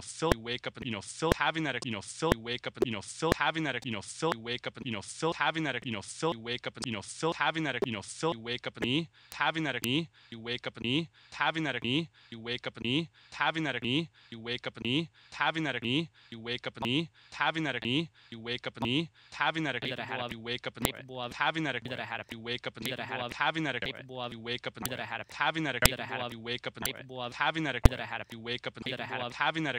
fill, you wake up and, fill, having that, fill, you wake up and, fill, having that, fill, you wake up and, fill, having that, fill, you wake up and, fill, having that, fill, you wake up and, having that, you wake up and, having that, you wake up and, having that, you wake up and, having that, you wake up and, having that, you wake up and, having that, you wake up and, having that, you wake up and, having that, you wake up and, having that, you wake up and, having that, you wake up and, having that,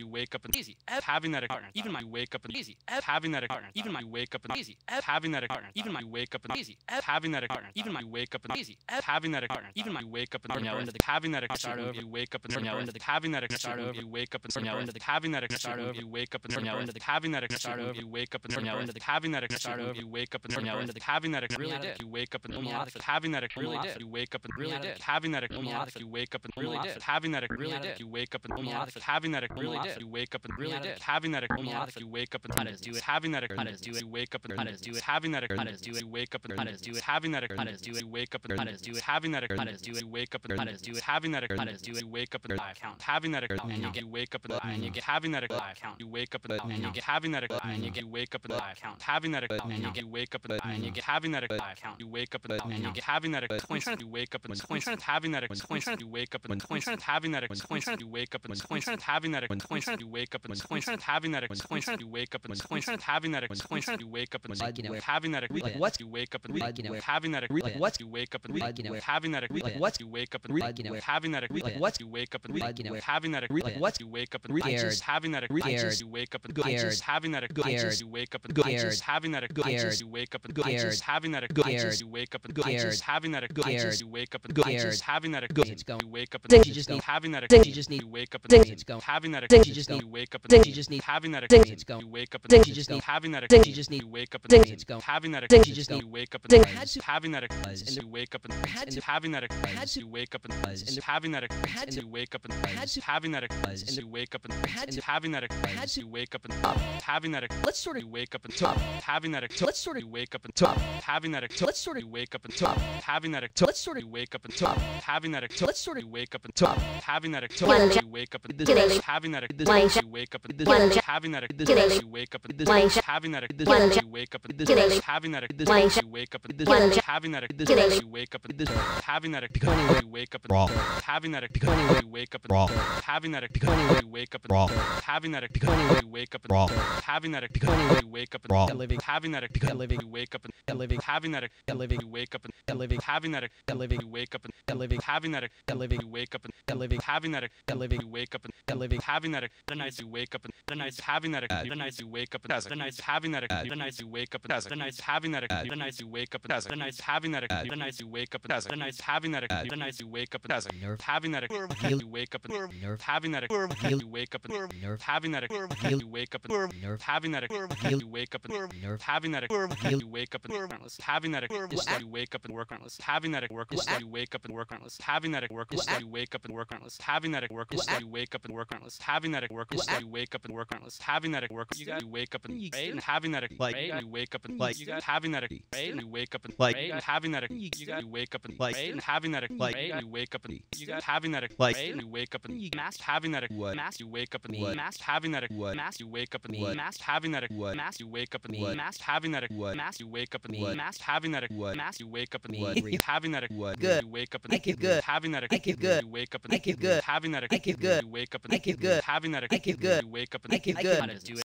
you wake up and, easy, having that, even my wake up and, easy, having that, even my wake up and, easy, having that, even my wake up and, easy, having that, even my wake up and, easy, having that, even my wake up and, having that, start over, you wake up and, having that, start over, you wake up and, having that, start over, you wake up and, having that, start over, you wake up and, having that, start over, you wake up and, having that, really did, you wake up and, having that, really did, you wake up and, really did, having that, you wake up and, really did, having that, really did, you wake up and, having that, really did, you wake up and, really did, having that, you wake up and, do it, having that, do it, you wake up and, do it, having that, do it, you wake up and, do it, having that, do it, you wake up and, do it, having that, do it, you wake up and, do it, having that, do it, you wake up and, count, having that, and you wake up and you get having that, count, you wake up and you get having that, and you wake up and count, having that, and you wake up and you get having that, count, you wake up and you get having that, you wake up and having that, you wake up and having that, you wake up and having that, you wake up and having that, you wake up and having that, you wake up and having that, what you wake up and having that, what you wake up and having that, what you wake up and having that, what you wake up and having that, what you wake up and scared having that, scared you wake up and scared having that, scared you wake up and scared having that, scared you wake up and scared having that, scared you wake up and scared having that, scared you wake up and scared having that, it's going you wake up and Ding. she just need having that, Ding. she just need you wake up Ding. and it's going having that, Ding. you just need wake up Ding. and she just need having that, Ding. it's going you wake up and Ding. she just need having that, she just need you wake up and Ding. it's going having that, Ding. she just need you wake up Ding. and had to having that, and you wake up and had to having that, had to you wake up and and having that, had you to wake up and had to having that, and you wake up and had to having that, had to you wake up and having that, let's sort of you wake up and talk having that, let's sort of you wake up and talk having that, let's sort of you wake up and talk having that, let's sort of you wake up and talk having that, let's sort of you wake up and talk having that, Gilly. you wake up and Gilly. having that, Gilly. you wake up and Gilly. having that, Gilly. you wake up and Gilly. having that, Gilly. you wake up and Gilly. having that, Gilly. you wake up and Gilly. having that, Gilly. you wake up and having that, Becoming you wake up and raw. having that, Becoming you wake up and raw. having that, Becoming you wake up and raw. having that, Becoming you wake up and raw. having that, Becoming you wake up and raw. living, having that, living, you wake up and living, having that, living, you wake up and living, having that, living, you wake up and living, having that, living, you wake up and living, having that, living, you wake up and living, having that, the nice you wake up and the nice having that, the nice you wake up and the nice having that, the nice you wake up and the nice having that, the nice you wake up and the nice having that, the nice you wake up and the nice having that, the nice you wake up and nerve, having that, you wake up and nerve, having that, Heel. you wake up and nerve, having that, Heel. you wake up and nerve, having that, Heel. you wake up and nerve, having that, Heel. you wake up and having that, you wake up and work having that work you wake up and work having that work you wake up and work having that work you wake up and work having that work you wake up and work having that work you wake up and having that Like, you wake up and like, having that you wake up and like, having that you wake up and like, having that like, you wake up and having that like, you wake up and having that what, you wake up and what, having that what, you wake up and what, having that what, you wake up and what, having that what, you wake up and what, having that what, you wake up and what, having that what, Good. you wake up and I keep good. having that I keep good. you wake up and I keep good. having that I keep good. you wake up and I keep good. having that I keep good. you wake up and I keep good. do it